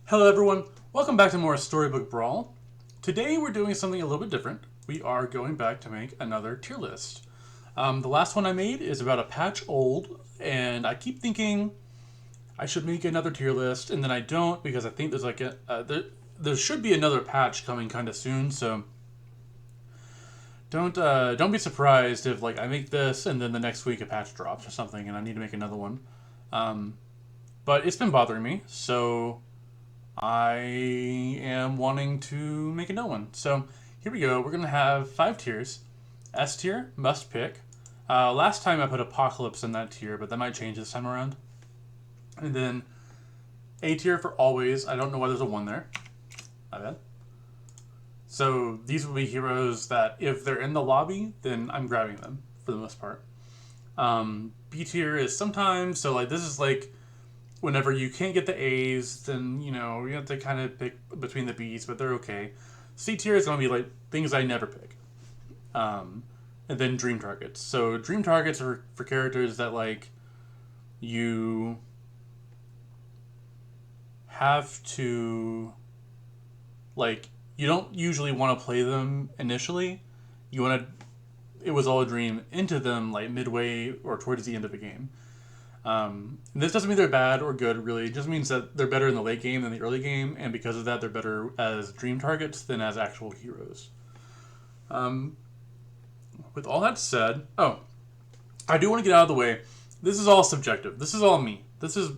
Hello everyone, welcome back to more Storybook Brawl. Today we're doing something a little bit different. We are going back to make another tier list. The last one I made is about a patch old, and I keep thinking I should make another tier list, and then I don't because I think there's like there should be another patch coming kind of soon. So don't be surprised if like I make this and then the next week a patch drops or something, and I need to make another one. But it's been bothering me, so I am wanting to make another one. So here we go. We're going to have 5 tiers. S tier, must pick. Last time I put Apocalypse in that tier, but that might change this time around. And then A tier for always. I don't know why there's a 1 there. My bad. So these will be heroes that if they're in the lobby, then I'm grabbing them for the most part. B tier is sometimes, so like this is like whenever you can't get the A's, then you have to kind of pick between the B's, but they're okay. C tier is going to be like things I never pick. And then dream targets. So dream targets are for characters that like you have to like you don't usually want to play them initially. You want to it was all a dream into them like midway or towards the end of the game. This doesn't mean they're bad or good, really. It just means that they're better in the late game than the early game, and because of that, they're better as dream targets than as actual heroes. With all that said, I do want to get out of the way. This is all subjective. This is all me. This is,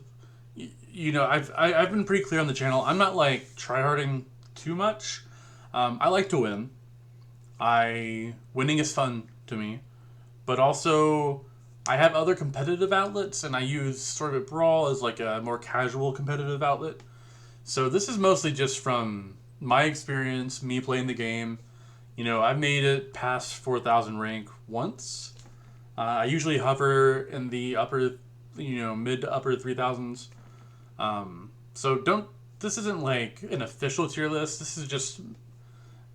I've been pretty clear on the channel. I'm not like tryharding too much. I like to win. Winning is fun to me, but also I have other competitive outlets, and I use Storybook Brawl as like a more casual competitive outlet. So this is mostly just from my experience, me playing the game. I've made it past 4,000 rank once. I usually hover in the upper, mid to upper 3,000s. This isn't like an official tier list. This is just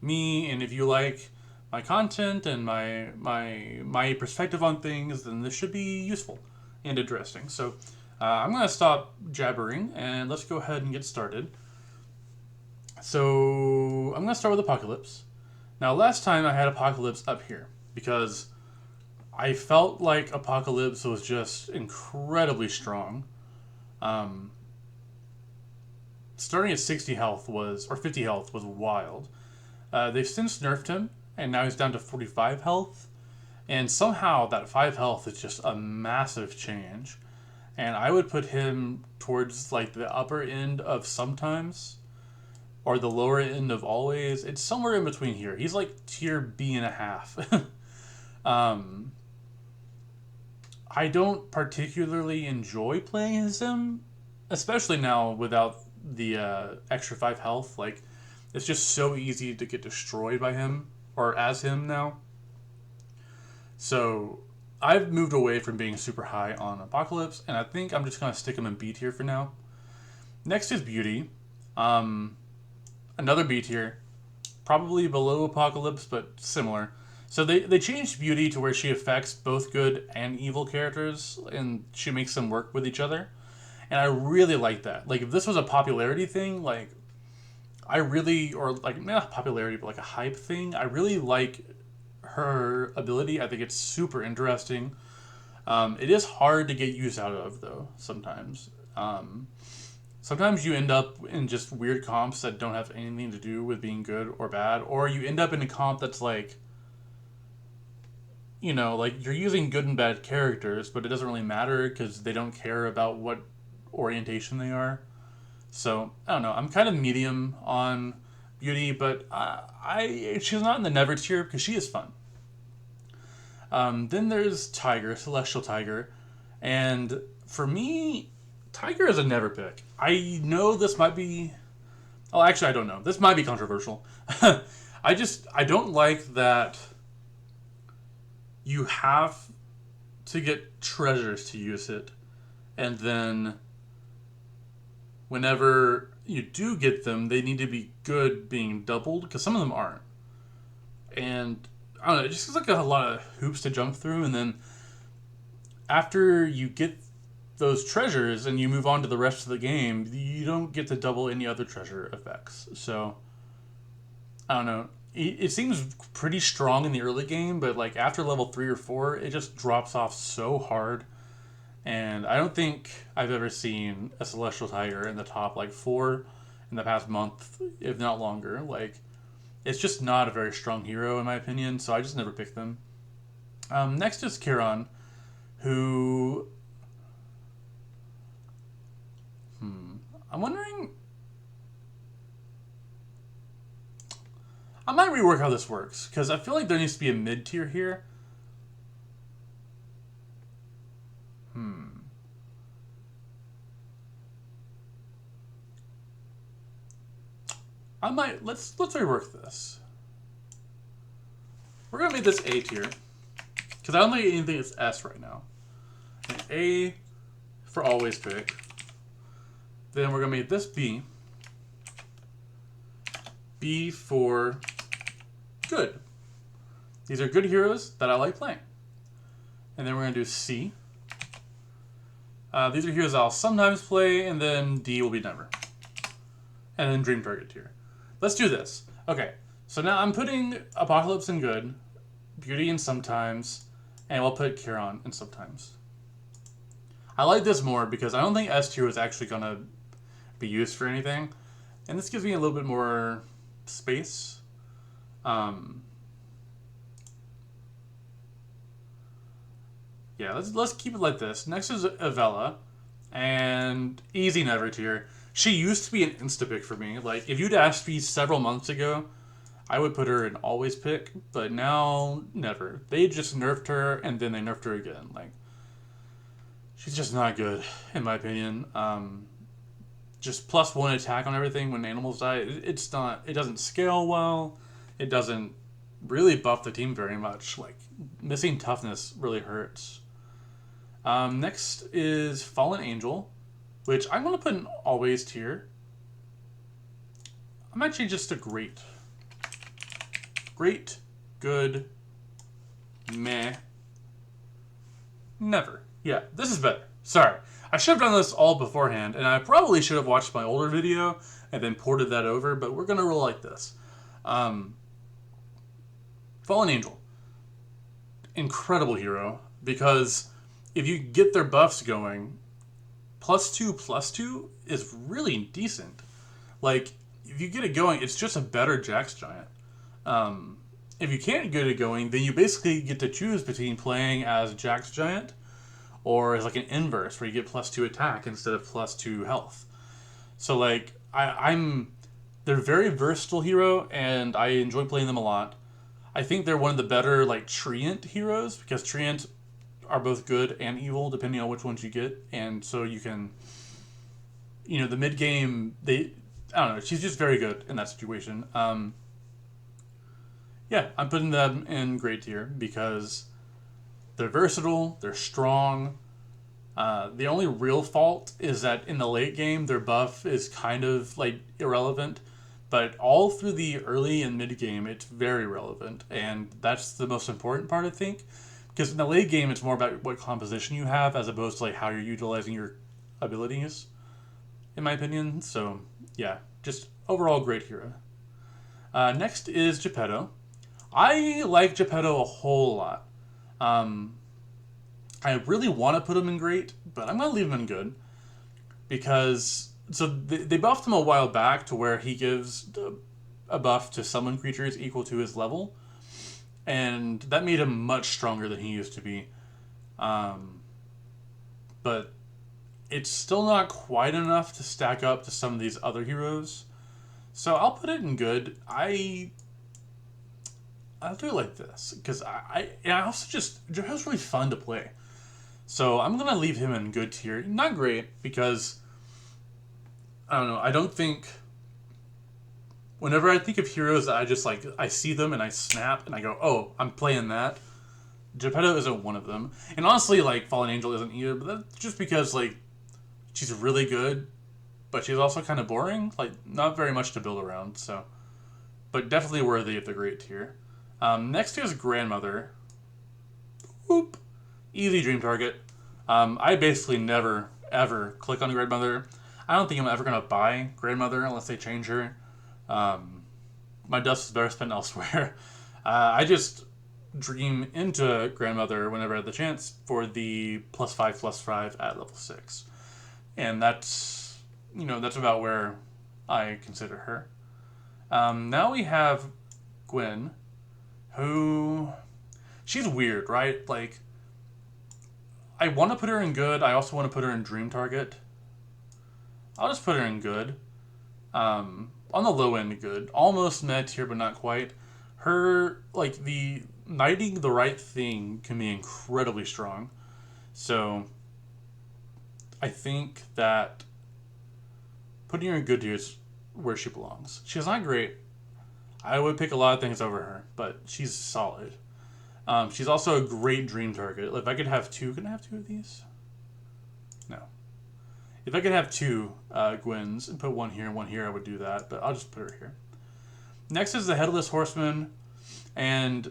me, and if you like my content and my perspective on things, then this should be useful and interesting. So I'm going to stop jabbering and let's go ahead and get started. So I'm going to start with Apocalypse. Now last time I had Apocalypse up here because I felt like Apocalypse was just incredibly strong. Starting at 60 health or 50 health was wild. They've since nerfed him, and now he's down to 45 health. And somehow that 5 health is just a massive change. And I would put him towards like the upper end of sometimes, or the lower end of always. It's somewhere in between here. He's like tier B and a half. I don't particularly enjoy playing as him, especially now without the extra 5 health. Like, it's just so easy to get destroyed by him, or as him now. So I've moved away from being super high on Apocalypse, and I think I'm just going to stick him in B tier for now. Next is Beauty. Another B tier. Probably below Apocalypse, but similar. So they changed Beauty to where she affects both good and evil characters, and she makes them work with each other. And I really like that. Like, if this was a popularity thing, like, or like, not popularity, but like a hype thing, I really like her ability. I think it's super interesting. It is hard to get use out of, though, sometimes. Sometimes you end up in just weird comps that don't have anything to do with being good or bad, or you end up in a comp that's like, like you're using good and bad characters, but it doesn't really matter because they don't care about what orientation they are. So I don't know. I'm kind of medium on Beauty, but she's not in the never tier because she is fun. Then there's Tiger, Celestial Tiger, and for me, Tiger is a never pick. I know this might be. Oh, actually, I don't know. This might be controversial. I don't like that you have to get treasures to use it, and then whenever you do get them, they need to be good being doubled, because some of them aren't. And I don't know, it just feels like a lot of hoops to jump through, and then after you get those treasures and you move on to the rest of the game, you don't get to double any other treasure effects. So, I don't know. It seems pretty strong in the early game, but like after level 3 or 4, it just drops off so hard. And I don't think I've ever seen a Celestial Tiger in the top like 4 in the past month, if not longer. Like, it's just not a very strong hero in my opinion, so I just never picked them. Next is Chiron, who... I'm wondering... I might rework how this works, because I feel like there needs to be a mid-tier here. I might... Let's rework this. We're going to make this A tier, because I don't think anything is S right now. And A for always pick. Then we're going to make this B. B for good. These are good heroes that I like playing. And then we're going to do C. These are heroes I'll sometimes play, and then D will be never. And then Dream Target tier. Let's do this. Okay, so now I'm putting Apocalypse in good, Beauty in sometimes, and we'll put Chiron in sometimes. I like this more because I don't think S tier is actually going to be used for anything. And this gives me a little bit more space. Yeah, let's keep it like this. Next is Avella, and easy never tier. She used to be an insta-pick for me. Like, if you'd asked me several months ago, I would put her in always pick, but now, never. They just nerfed her, and then they nerfed her again. Like, she's just not good, in my opinion. Just +1 attack on everything when animals die. It's not, it doesn't scale well. It doesn't really buff the team very much. Like, missing toughness really hurts. Next is Fallen Angel, which I'm going to put in always tier. I might change this to great. Great, good, meh, never. Yeah, this is better. Sorry. I should have done this all beforehand, and I probably should have watched my older video and then ported that over, but we're going to roll like this. Fallen Angel. Incredible hero, because if you get their buffs going, +2/+2 is really decent. Like, if you get it going, it's just a better Jax Giant. If you can't get it going, then you basically get to choose between playing as Jax Giant or as like an inverse where you get +2 attack instead of +2 health. So like, they're very versatile hero, and I enjoy playing them a lot. I think they're one of the better like Treant heroes, because Treant are both good and evil depending on which ones you get, and so you can, the mid game, I don't know, she's just very good in that situation. Yeah, I'm putting them in great tier because they're versatile, they're strong. The only real fault is that in the late game, their buff is kind of like irrelevant, but all through the early and mid game, it's very relevant, and that's the most important part, I think, because in the late game, it's more about what composition you have as opposed to like how you're utilizing your abilities, in my opinion. So yeah, just overall great hero. Next is Geppetto. I like Geppetto a whole lot. I really want to put him in great, but I'm going to leave him in good. Because, so they buffed him a while back to where he gives a buff to summon creatures equal to his level. And that made him much stronger than he used to be. But it's still not quite enough to stack up to some of these other heroes. So I'll put it in good. I'll do it like this, because I also Geppetto's really fun to play. So I'm going to leave him in good tier. Not great, because, I don't know, I don't think, whenever I think of heroes that I see them and I snap and I go, oh, I'm playing that, Geppetto isn't one of them. And honestly, like, Fallen Angel isn't either, but that's just because, like, she's really good, but she's also kind of boring. Like, not very much to build around, so. But definitely worthy of the great tier. Next is Grandmother. Whoop. Easy dream target. I basically never, ever click on Grandmother. I don't think I'm ever going to buy Grandmother unless they change her. Um, my dust is better spent elsewhere. I just dream into Grandmother whenever I have the chance for the +5/+5 at level 6. And that's about where I consider her. Now we have Gwen, who, she's weird, right? Like, I want to put her in good. I also want to put her in dream target. I'll just put her in good. On the low end, good. Almost meh tier, but not quite. Her, like, the knighting the right thing can be incredibly strong. So, I think that putting her in good tier is where she belongs. She's not great. I would pick a lot of things over her, but she's solid. She's also a great dream target. If I could have two, can I have two of these? No. If I could have two Gwens and put one here and one here, I would do that, but I'll just put her here. Next is the Headless Horseman, and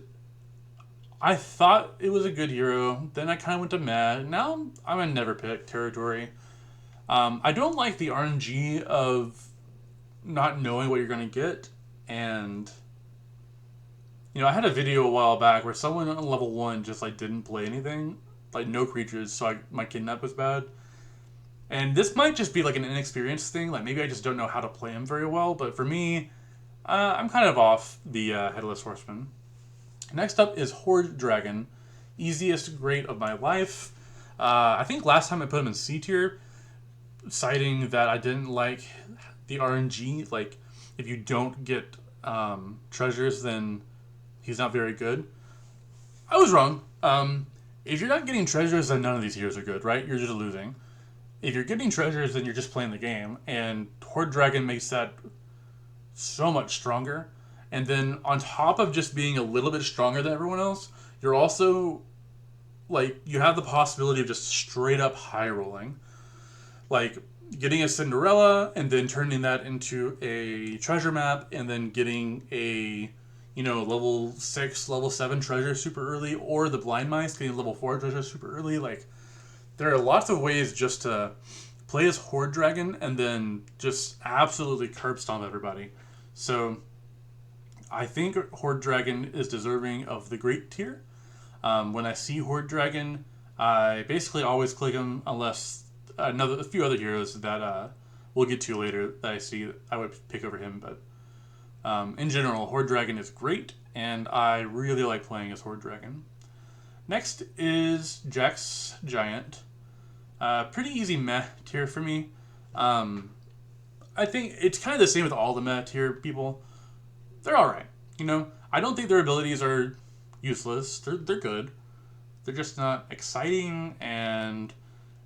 I thought it was a good hero. Then I kind of went to mad. Now I'm in never pick territory. I don't like the RNG of not knowing what you're going to get, and I had a video a while back where someone on level 1 just like didn't play anything, like no creatures, so my kidnap was bad. And this might just be like an inexperienced thing, like maybe I just don't know how to play him very well, but for me, I'm kind of off the Headless Horseman. Next up is Horde Dragon, easiest great of my life. I think last time I put him in C tier, citing that I didn't like the RNG, like if you don't get treasures, then he's not very good. I was wrong. If you're not getting treasures, then none of these heroes are good, right? You're just losing. If you're getting treasures, then you're just playing the game, and Horde Dragon makes that so much stronger. And then on top of just being a little bit stronger than everyone else, you're also, like, you have the possibility of just straight up high rolling. Like, getting a Cinderella and then turning that into a treasure map and then getting a, level 6, level 7 treasure super early, or the Blind Mice getting level 4 treasure super early. Like, there are lots of ways just to play as Horde Dragon and then just absolutely curb stomp everybody. So I think Horde Dragon is deserving of the great tier. When I see Horde Dragon, I basically always click him unless a few other heroes that we'll get to later that I see I would pick over him. But in general, Horde Dragon is great, and I really like playing as Horde Dragon. Next is Jax Giant. Pretty easy meh tier for me. I think it's kind of the same with all the meh tier people. They're alright. I don't think their abilities are useless. They're good. They're just not exciting, and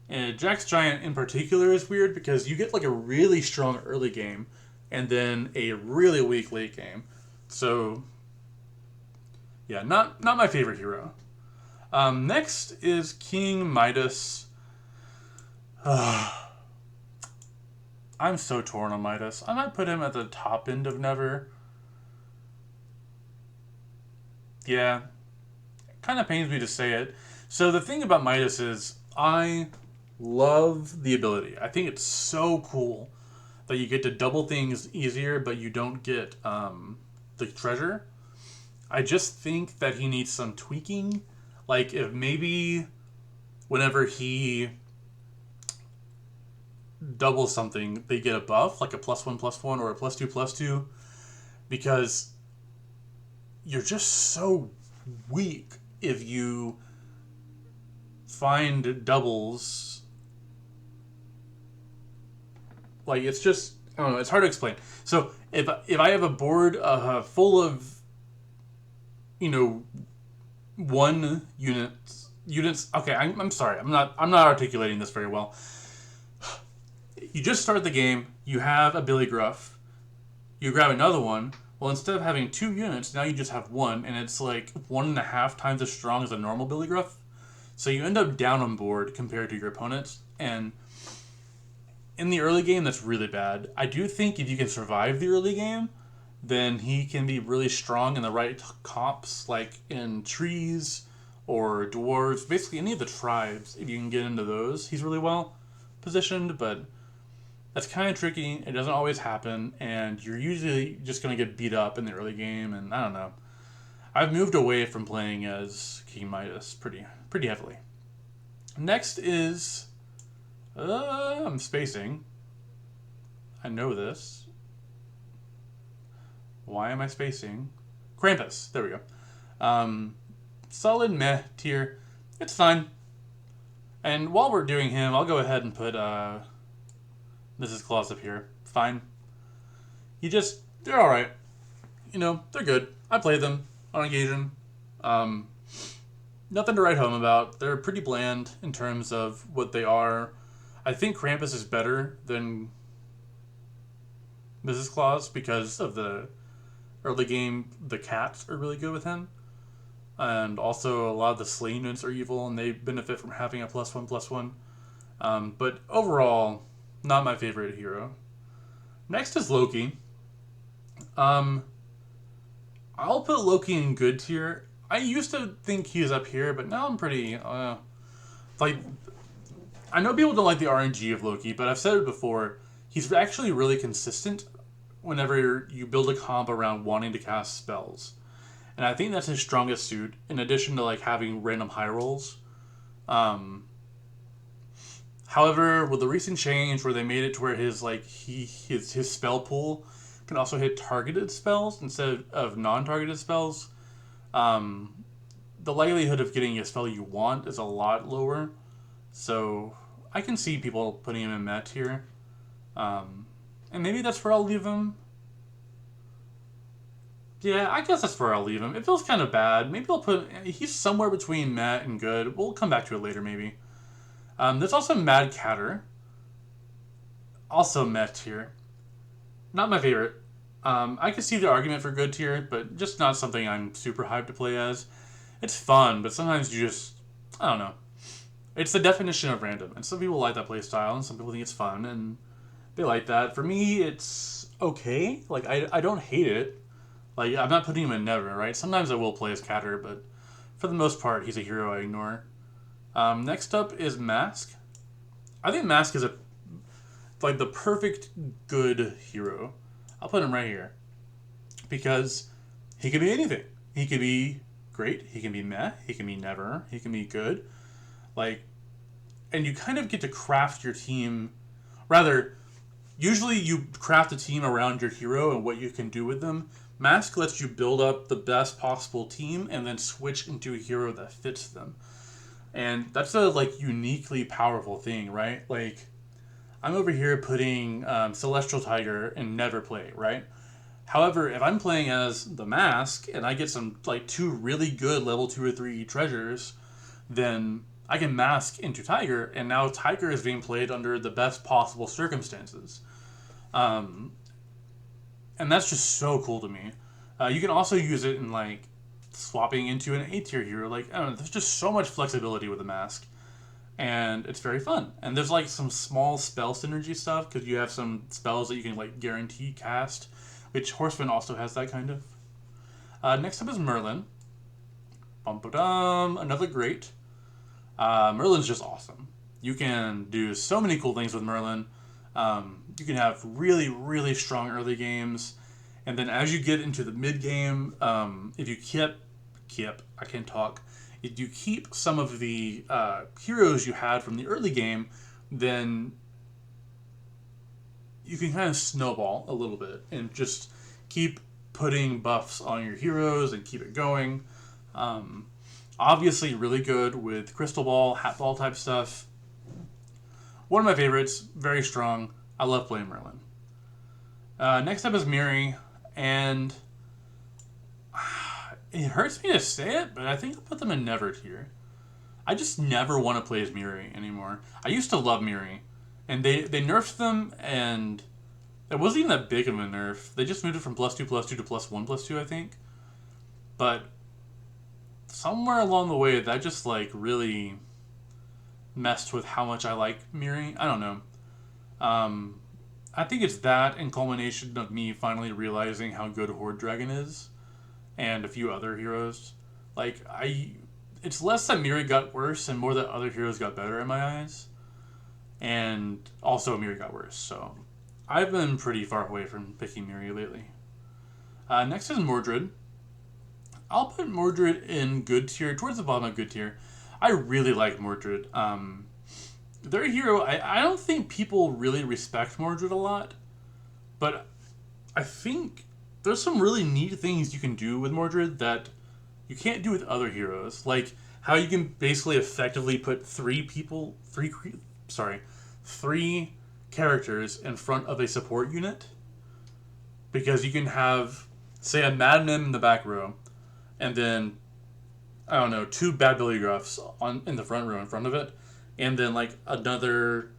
Jax Giant in particular is weird because you get like a really strong early game and then a really weak late game. So, yeah, not my favorite hero. Next is King Midas. I'm so torn on Midas. I might put him at the top end of never. Yeah, kind of pains me to say it. So the thing about Midas is I love the ability. I think it's so cool that you get to double things easier, but you don't get the treasure. I just think that he needs some tweaking. Like, if maybe whenever he doubles something, they get a buff, like a +1/+1 or a +2/+2, because you're just so weak if you find doubles. Like, it's just, I don't know, it's hard to explain. So if I have a board full of one units. Okay, I'm sorry, I'm not articulating this very well. You just start the game, you have a Billy Gruff, you grab another one. Well, instead of having 2 units, now you just have 1, and it's like 1.5 times as strong as a normal Billy Gruff. So you end up down on board compared to your opponents, and in the early game, that's really bad. I do think if you can survive the early game, then he can be really strong in the right comps, like in trees or dwarves, basically any of the tribes. If you can get into those, he's really well positioned, but that's kind of tricky. It doesn't always happen, and you're usually just going to get beat up in the early game, and I don't know. I've moved away from playing as King Midas pretty heavily. Next is... I'm spacing. I know this. Why am I spacing? Krampus. There we go. Solid meh tier. It's fine. And while we're doing him, I'll go ahead and put Mrs. Claus up here. Fine. They're alright. You know, they're good. I play them on occasion. Nothing to write home about. They're pretty bland in terms of what they are. I think Krampus is better than Mrs. Claus because of the early game. The cats are really good with him. And also a lot of the slain units are evil and they benefit from having a +1/+1. But overall, not my favorite hero. Next is Loki. I'll put Loki in good tier. I used to think he was up here, but now I'm pretty... like, I know people don't like the RNG of Loki, but I've said it before. He's actually really consistent whenever you build a comp around wanting to cast spells. And I think that's his strongest suit, in addition to like having random high rolls. However, with the recent change where they made it to where his spell pool can also hit targeted spells instead of non-targeted spells, the likelihood of getting a spell you want is a lot lower. So I can see people putting him in meh tier. And maybe that's where I'll leave him. Yeah, I guess that's where I'll leave him. It feels kind of bad. Maybe I'll put... He's somewhere between meh and good. We'll come back to it later, maybe. There's also Mad Catter. Also meh tier. Not my favorite. I can see the argument for good tier, but just not something I'm super hyped to play as. It's fun, but sometimes you just... I don't know. It's the definition of random, and some people like that playstyle, and some people think it's fun, and they like that. For me, it's okay. Like, I don't hate it. Like, I'm not putting him in never, right? Sometimes I will play as Catter, but for the most part, he's a hero I ignore. Next up is Mask. I think Mask is the perfect good hero. I'll put him right here. Because he can be anything. He can be great, he can be meh, he can be never, he can be good. Like, and you kind of get to craft your team. Rather, usually you craft a team around your hero and what you can do with them. Mask lets you build up the best possible team and then switch into a hero that fits them. And that's a, uniquely powerful thing, right? Like, I'm over here putting Celestial Tiger in Never Play, right? However, if I'm playing as the Mask and I get some, 2 really good level 2 or 3 treasures, then I can Mask into Tiger, and now Tiger is being played under the best possible circumstances. And that's just so cool to me. You can also use it in, swapping into an A-tier hero. I don't know, there's just so much flexibility with the Mask. And it's very fun. And there's, some small spell synergy stuff, because you have some spells that you can, guarantee cast, which Horseman also has that kind of. Next up is Merlin. Bum-ba-dum, another great. Merlin's just awesome. You can do so many cool things with Merlin. You can have really, really strong early games. And then as you get into the mid-game, if you if you keep some of the heroes you had from the early game, then you can kind of snowball a little bit and just keep putting buffs on your heroes and keep it going. Obviously really good with Crystal Ball, Hat Ball type stuff. One of my favorites, very strong. I love playing Merlin. Next up is Miri, and it hurts me to say it, but I think I'll put them in never tier. I just never want to play as Miri anymore. I used to love Miri, and they nerfed them, and it wasn't even that big of a nerf. They just moved it from +2/+2 to +1/+2, I think. But somewhere along the way, that just really messed with how much I like Miri. I don't know. I think it's that in culmination of me finally realizing how good Horde Dragon is, and a few other heroes. it's less that Miri got worse and more that other heroes got better in my eyes. And also Miri got worse. So I've been pretty far away from picking Miri lately. Next is Mordred. I'll put Mordred in good tier, towards the bottom of good tier. I really like Mordred. They're a hero. I don't think people really respect Mordred a lot, but I think there's some really neat things you can do with Mordred that you can't do with other heroes. Like how you can basically effectively put three characters in front of a support unit. Because you can have, say, a Madman in the back row, and then, I don't know, 2 bad Billy Gruffs in the front row in front of it, and then like another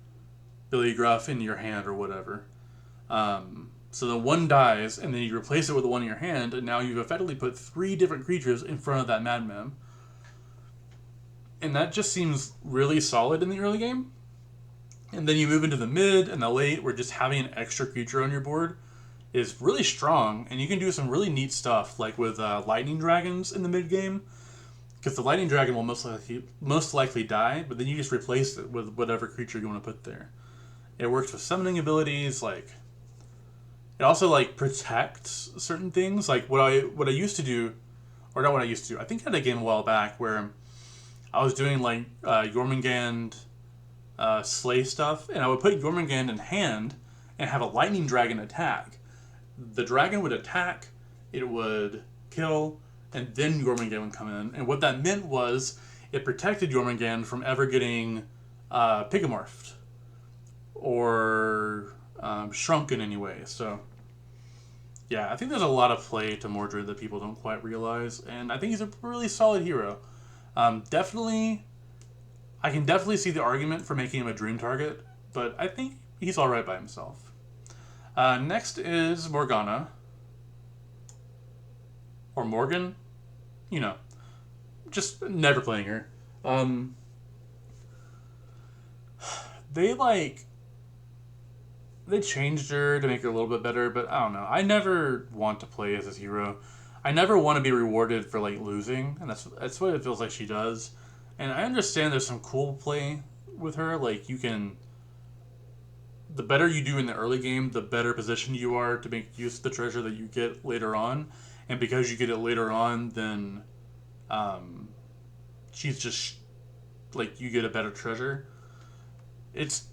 Billy Gruff in your hand or whatever. So then one dies, and then you replace it with the one in your hand, and now you've effectively put 3 different creatures in front of that Madman. And that just seems really solid in the early game. And then you move into the mid and the late, where just having an extra creature on your board is really strong, and you can do some really neat stuff, like with lightning dragons in the mid game, because the lightning dragon will most likely die, but then you just replace it with whatever creature you want to put there. It works with summoning abilities, like it also like protects certain things, like what I used to do, or not what I used to do. I think I had a game a while back where I was doing like Jormungand slay stuff, and I would put Jormungand in hand and have a lightning dragon attack. The dragon would attack, it would kill, and then Jormungand would come in. And what that meant was it protected Jormungand from ever getting pigamorphed or shrunk in any way. So, yeah, I think there's a lot of play to Mordred that people don't quite realize, and I think he's a really solid hero. I can definitely see the argument for making him a dream target, but I think he's alright by himself. Next is Morgana. Or Morgan. You know. Just never playing her. They changed her to make her a little bit better, but I don't know. I never want to play as this hero. I never want to be rewarded for like losing, and that's what it feels like she does. And I understand there's some cool play with her, like you can, the better you do in the early game, the better positioned you are to make use of the treasure that you get later on. And because you get it later on, then she's just, like, you get a better treasure. It's,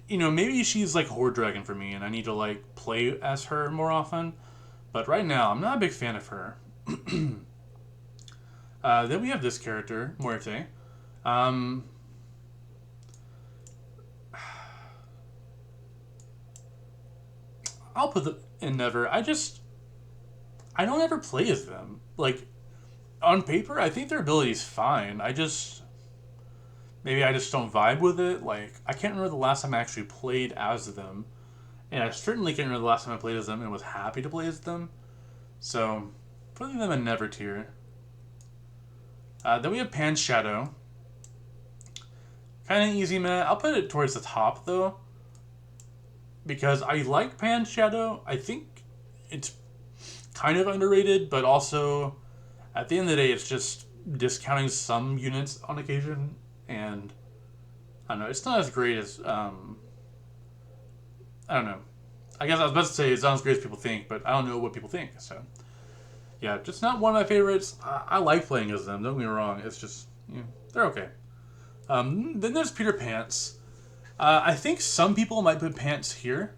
maybe she's like Horde Dragon for me, and I need to, like, play as her more often. But right now, I'm not a big fan of her. Then we have this character, Muerte. I'll put them in never. I don't ever play as them. Like, on paper, I think their ability's fine. Maybe I just don't vibe with it. Like, I can't remember the last time I actually played as them. And I certainly can't remember the last time I played as them and was happy to play as them. So, putting them in never tier. Then we have Pan's Shadow. Kind of easy, man. I'll put it towards the top, though. Because I like Pan's Shadow. I think it's kind of underrated, but also, at the end of the day, it's just discounting some units on occasion. And, I don't know, it's not as great as, I don't know. I guess I was about to say it's not as great as people think, but I don't know what people think, so. Yeah, just not one of my favorites. I like playing as them, don't get me wrong. It's just, they're okay. Then there's Peter Pants. I think some people might put Pants here.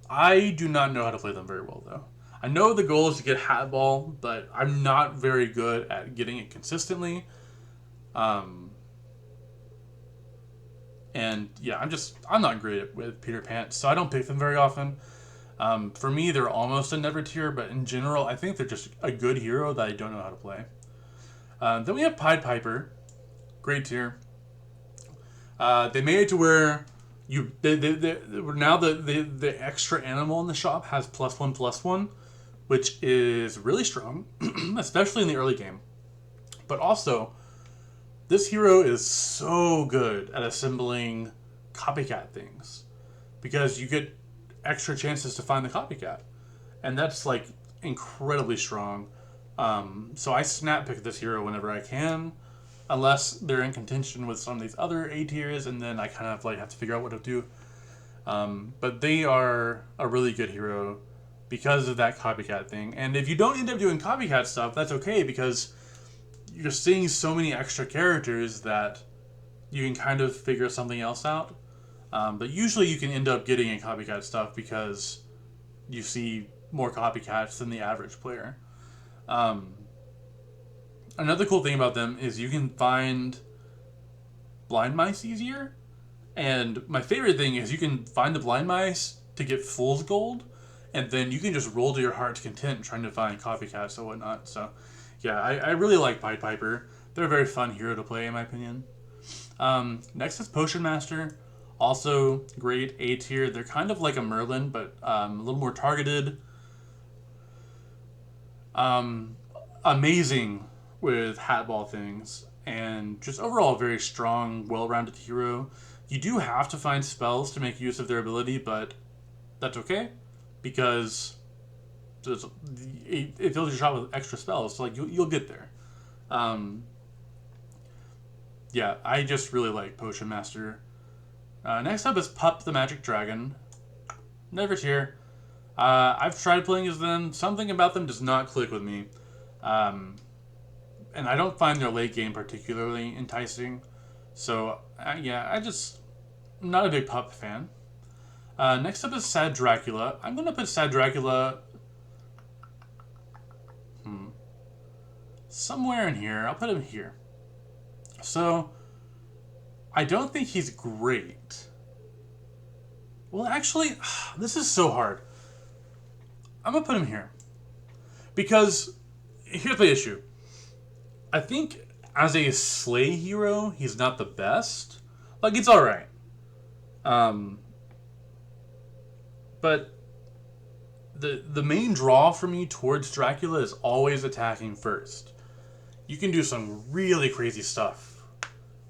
I do not know how to play them very well, though. I know the goal is to get Hat Ball, but I'm not very good at getting it consistently. And yeah, I'm not great with Peter Pants, so I don't pick them very often. For me, they're almost a never tier, but in general, I think they're just a good hero that I don't know how to play. Then we have Pied Piper, great tier. They made it to where now the extra animal in the shop has +1/+1, which is really strong, especially in the early game. But also, this hero is so good at assembling copycat things because you get extra chances to find the copycat, and that's like incredibly strong. So I snap pick this hero whenever I can. unless they're in contention with some of these other A tiers, and then I kind of like have to figure out what to do. But they are a really good hero because of that copycat thing. And if you don't end up doing copycat stuff, that's okay, because you're seeing so many extra characters that you can kind of figure something else out. But usually you can end up getting in copycat stuff because you see more copycats than the average player. Another cool thing about them is you can find blind mice easier. And my favorite thing is you can find the blind mice to get fool's gold, and then you can just roll to your heart's content trying to find copycats and whatnot. So, yeah, I really like Pied Piper. They're a very fun hero to play, in my opinion. Next is Potion Master. Also great A tier. They're kind of like a Merlin, but a little more targeted. Amazing with hatball things, and just overall a very strong, well-rounded hero. You do have to find spells to make use of their ability, but that's okay, because it fills your shot with extra spells, so like you'll get there. Yeah, I just really like Potion Master. Next up is Pup the Magic Dragon. Never tier. I've tried playing as them. Something about them does not click with me. And I don't find their late game particularly enticing. So, yeah, I'm not a big Pup fan. Next up is Sad Dracula. I'm going to put Sad Dracula somewhere in here. I'll put him here. So, I don't think he's great. Well, actually, this is so hard. I'm going to put him here. Because, here's the issue. I think as a slay hero, he's not the best. Like, it's alright. But the main draw for me towards Dracula is always attacking first. You can do some really crazy stuff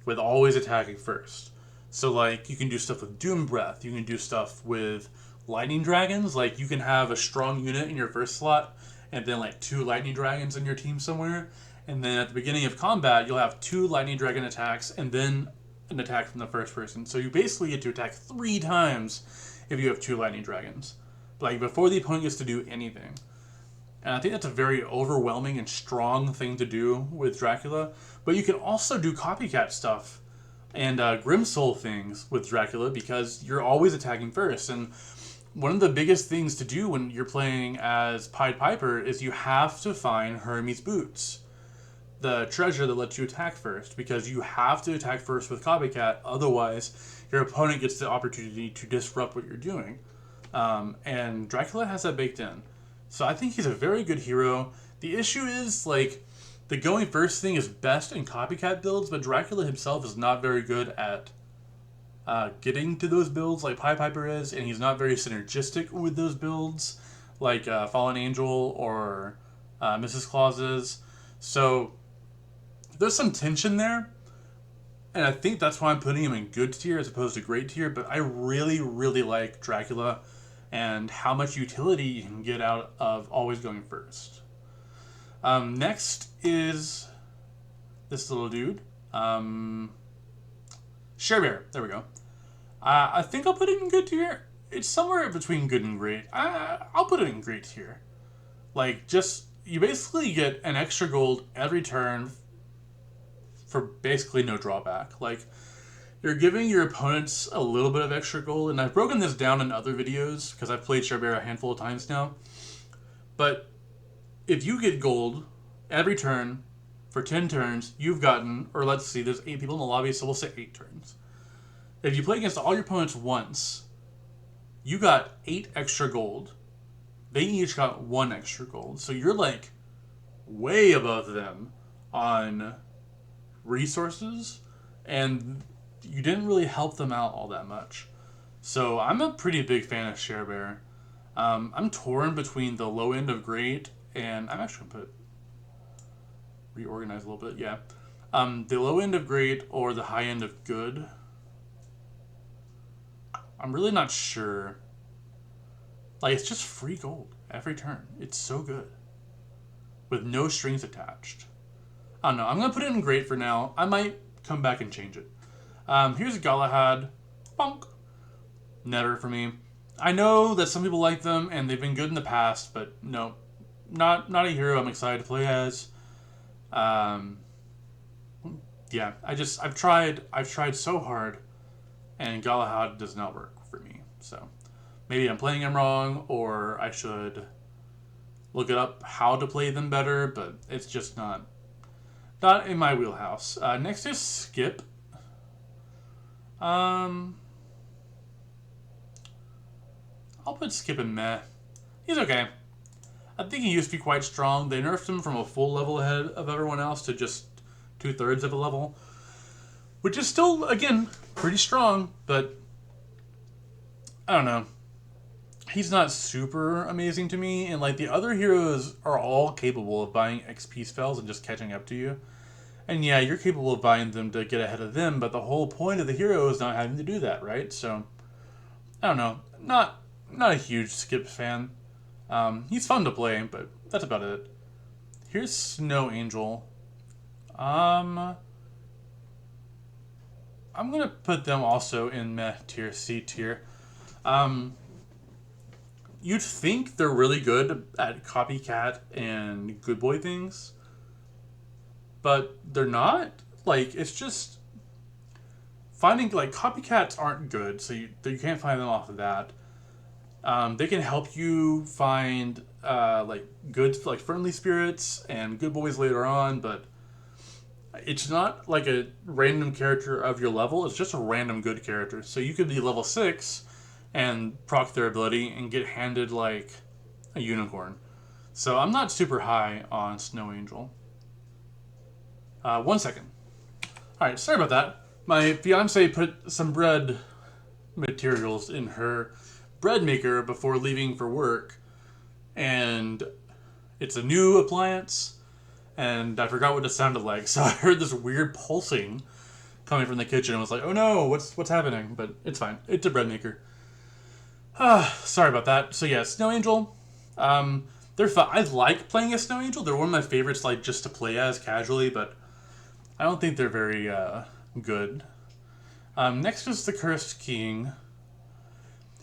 with always attacking first. So, like, you can do stuff with Doom Breath. You can do stuff with Lightning Dragons. Like, you can have a strong unit in your first slot, and then, like, 2 Lightning Dragons in your team somewhere. And then at the beginning of combat, you'll have 2 Lightning Dragon attacks, and then an attack from the first person. So you basically get to attack 3 times if you have 2 Lightning Dragons. Like, before the opponent gets to do anything. And I think that's a very overwhelming and strong thing to do with Dracula. But you can also do copycat stuff and Grimsoul things with Dracula, because you're always attacking first. And one of the biggest things to do when you're playing as Pied Piper is you have to find Hermes Boots, the treasure that lets you attack first, because you have to attack first with copycat, otherwise your opponent gets the opportunity to disrupt what you're doing. And Dracula has that baked in. So I think he's a very good hero. The issue is, like, the going first thing is best in copycat builds, but Dracula himself is not very good at getting to those builds like Pied Piper is, and he's not very synergistic with those builds like Fallen Angel or Mrs. Claus is. So there's some tension there, and I think that's why I'm putting him in good tier as opposed to great tier, but I really, really like Dracula and how much utility you can get out of always going first. Next is this little dude. Share Bear. There we go. I think I'll put it in good tier. It's somewhere between good and great. I'll put it in great tier. Like, just, you basically get an extra gold every turn for basically no drawback. Like, you're giving your opponents a little bit of extra gold, and I've broken this down in other videos because I've played Share Bear a handful of times now. But if you get gold every turn for 10 turns, you've gotten, or let's see, there's 8 people in the lobby, so we'll say 8 turns. If you play against all your opponents once, you got 8 extra gold. They each got 1 extra gold. So you're like way above them on resources, and you didn't really help them out all that much. So I'm a pretty big fan of Share Bear. I'm torn between the low end of great, and I'm actually going to reorganize a little bit, yeah. The low end of great or the high end of good. I'm really not sure. Like, it's just free gold every turn. It's so good. With no strings attached. I don't know. I'm going to put it in great for now. I might come back and change it. Here's Galahad. Bonk. Netter for me. I know that some people like them, and they've been good in the past, but no. Not a hero I'm excited to play as. Yeah, I've tried so hard, and Galahad does not work for me. So maybe I'm playing him wrong, or I should look it up how to play them better, but it's just not in my wheelhouse. Next is Skip. I'll put Skip in meh. He's okay. I think he used to be quite strong. They nerfed him from a full level ahead of everyone else to just 2/3 of a level, which is still, again, pretty strong, but I don't know. He's not super amazing to me, and like the other heroes are all capable of buying XP spells and just catching up to you. And yeah, you're capable of buying them to get ahead of them, but the whole point of the hero is not having to do that, right? So, I don't know. Not a huge Skip fan. He's fun to play, but that's about it. Here's Snow Angel. I'm gonna put them also in meh tier, C tier. You'd think they're really good at copycat and good boy things, but they're not. Like, it's just finding, like, copycats aren't good, so you can't find them off of that. They can help you find like good, like, friendly spirits and good boys later on, but it's not like a random character of your level. It's just a random good character. So you could be level 6 and proc their ability and get handed like a unicorn. So I'm not super high on Snow Angel. 1 second. All right, sorry about that. My fiance put some bread materials in her bread maker before leaving for work, and it's a new appliance, and I forgot what it sounded like, so I heard this weird pulsing coming from the kitchen and was like, oh no, what's happening? But it's fine. It's a bread maker. Sorry about that. So yeah, Snow Angel. They're fun. I like playing as Snow Angel. They're one of my favorites, like, just to play as casually, but I don't think they're very good. Next is the Cursed King.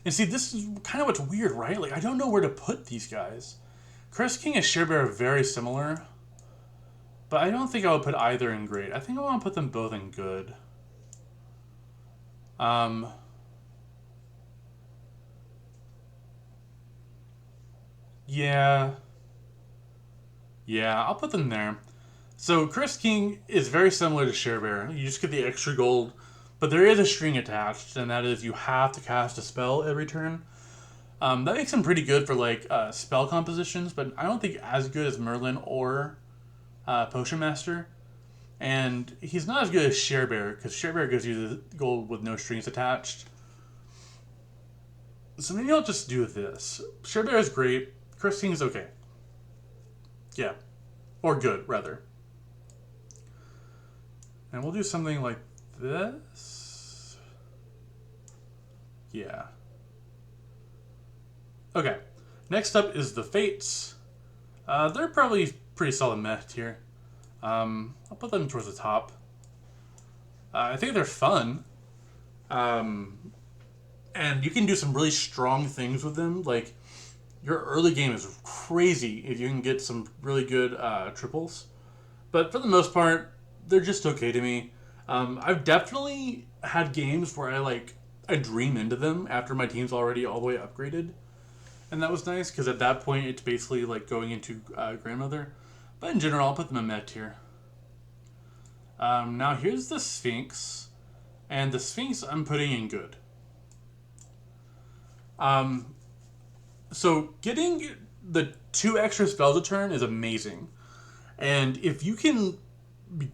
And see, this is kind of what's weird, right? Like, I don't know where to put these guys. Cursed King and Sharebear are very similar, but I don't think I would put either in great. I think I want to put them both in good. Yeah, I'll put them there. So Cursed King is very similar to Sharebear. You just get the extra gold, but there is a string attached, and that is you have to cast a spell every turn. That makes him pretty good for like spell compositions, but I don't think as good as Merlin or Potion Master. And he's not as good as Sharebear, because Sharebear gives you the gold with no strings attached. So maybe I'll just do this. Sharebear is great. Cursed King is okay. Yeah. Or good, rather. And we'll do something like this. Yeah. Okay. Next up is the Fates. They're probably pretty solid meh here. I'll put them towards the top. I think they're fun. And you can do some really strong things with them. Like, your early game is crazy if you can get some really good triples. But for the most part, they're just okay to me. I've definitely had games where I dream into them after my team's already all the way upgraded. And that was nice, because at that point, it's basically like going into Grandmother. But in general, I'll put them in meh tier. Now here's the Sphinx. And the Sphinx I'm putting in good. So getting the 2 extra spells a turn is amazing. And if you can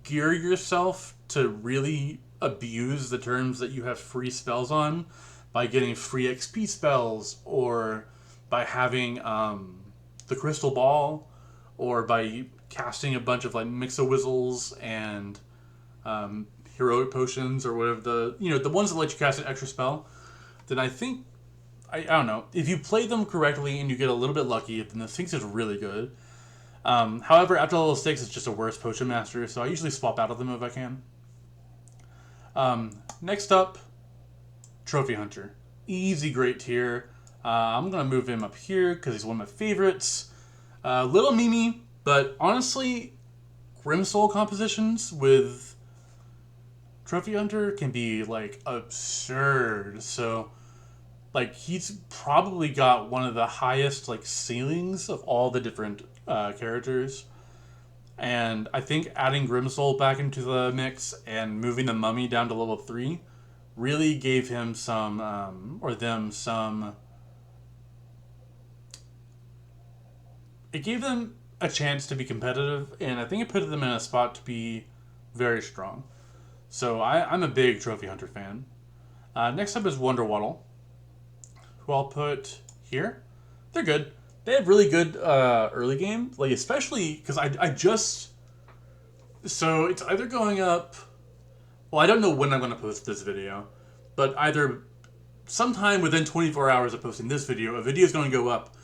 gear yourself to really abuse the turns that you have free spells on by getting free XP spells, or by having the Crystal Ball, or by casting a bunch of like Mix-a-Whizzles and Heroic Potions, or whatever the ones that let you cast an extra spell, then I think, I don't know, if you play them correctly and you get a little bit lucky, then the Sphinx is really good. However, after level 6, it's just a worse potion master, so I usually swap out of them if I can. Next up, Trophy Hunter. Easy great tier. I'm going to move him up here because he's one of my favorites. Little Mimi, but honestly, Grimsoul compositions with Trophy Hunter can be like absurd. So like he's probably got one of the highest like ceilings of all the different characters. And I think adding Grimsoul back into the mix and moving the Mummy down to level 3 really gave him some, or them some. It gave them a chance to be competitive, and I think it put them in a spot to be very strong. So I'm a big Trophy Hunter fan. Next up is Wonder Waddle, who I'll put here. They're good. They have really good early game, like especially because I just, so it's either going up. Well, I don't know when I'm going to post this video, but either sometime within 24 hours of posting this video, a video is going to go up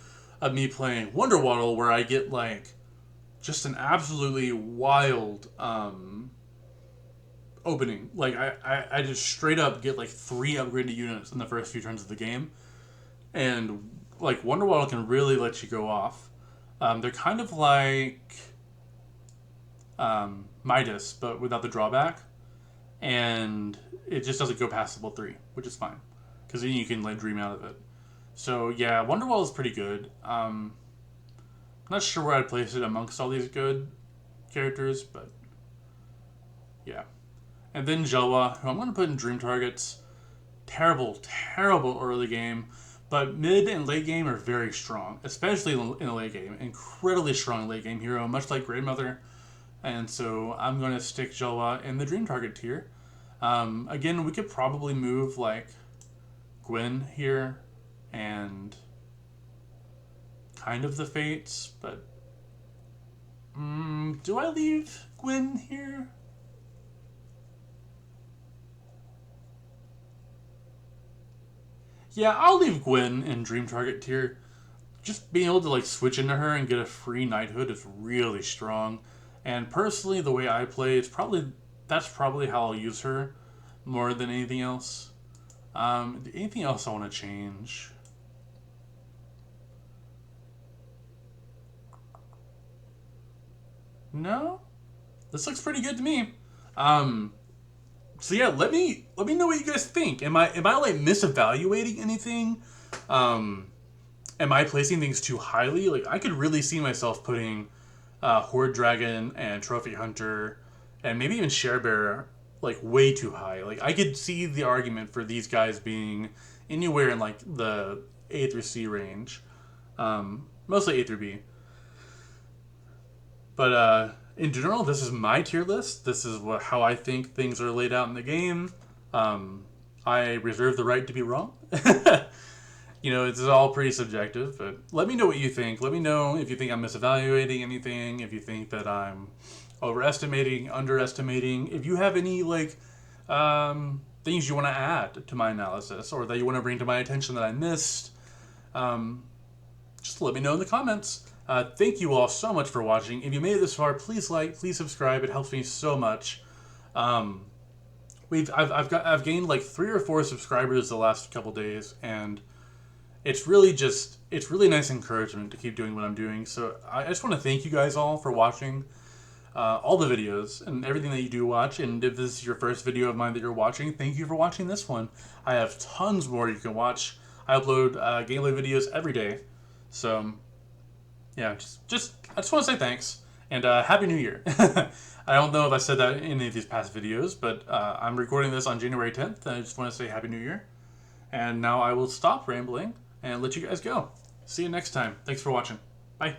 of me playing Wonder Waddle where I get like just an absolutely wild opening. Like I just straight up get like 3 upgraded units in the first few turns of the game, and like Wonder Waddle can really let you go off. They're kind of like Midas, but without the drawback, and it just doesn't go past level 3, which is fine because then you can like dream out of it. So yeah, Wonder Waddle is pretty good. I'm not sure where I'd place it amongst all these good characters, but yeah. And then Jelwa, who I'm going to put in Dream Targets. Terrible, terrible early game, but mid and late game are very strong, especially in the late game. Incredibly strong late game hero, much like Grandmother. And so I'm going to stick Jelwa in the Dream Target tier. Again, we could probably move like Gwen here and kind of the Fates, but do I leave Gwen here? Yeah, I'll leave Gwen in Dream Target tier. Just being able to like switch into her and get a free knighthood is really strong. And personally, the way I play, that's probably how I'll use her more than anything else. Anything else I want to change? No, this looks pretty good to me. So yeah, let me know what you guys think. Am I like misevaluating anything? Am I placing things too highly? Like I could really see myself putting Horde Dragon and Trophy Hunter and maybe even Sharebearer like way too high. Like I could see the argument for these guys being anywhere in like the A through C range, mostly A through B. But in general, this is my tier list. This is how I think things are laid out in the game. I reserve the right to be wrong. You know, it's all pretty subjective, but let me know what you think. Let me know if you think I'm misevaluating anything, if you think that I'm overestimating, underestimating. If you have any, like, things you want to add to my analysis or that you want to bring to my attention that I missed, just let me know in the comments. Thank you all so much for watching. If you made it this far, please like, please subscribe. It helps me so much. I've gained like 3 or 4 subscribers the last couple days, and it's really nice encouragement to keep doing what I'm doing. So I just want to thank you guys all for watching all the videos and everything that you do watch. And if this is your first video of mine that you're watching, thank you for watching this one. I have tons more you can watch. I upload gameplay videos every day. So yeah, I just want to say thanks and Happy New Year. I don't know if I said that in any of these past videos, but I'm recording this on January 10th, and I just want to say Happy New Year. And now I will stop rambling and let you guys go. See you next time. Thanks for watching. Bye.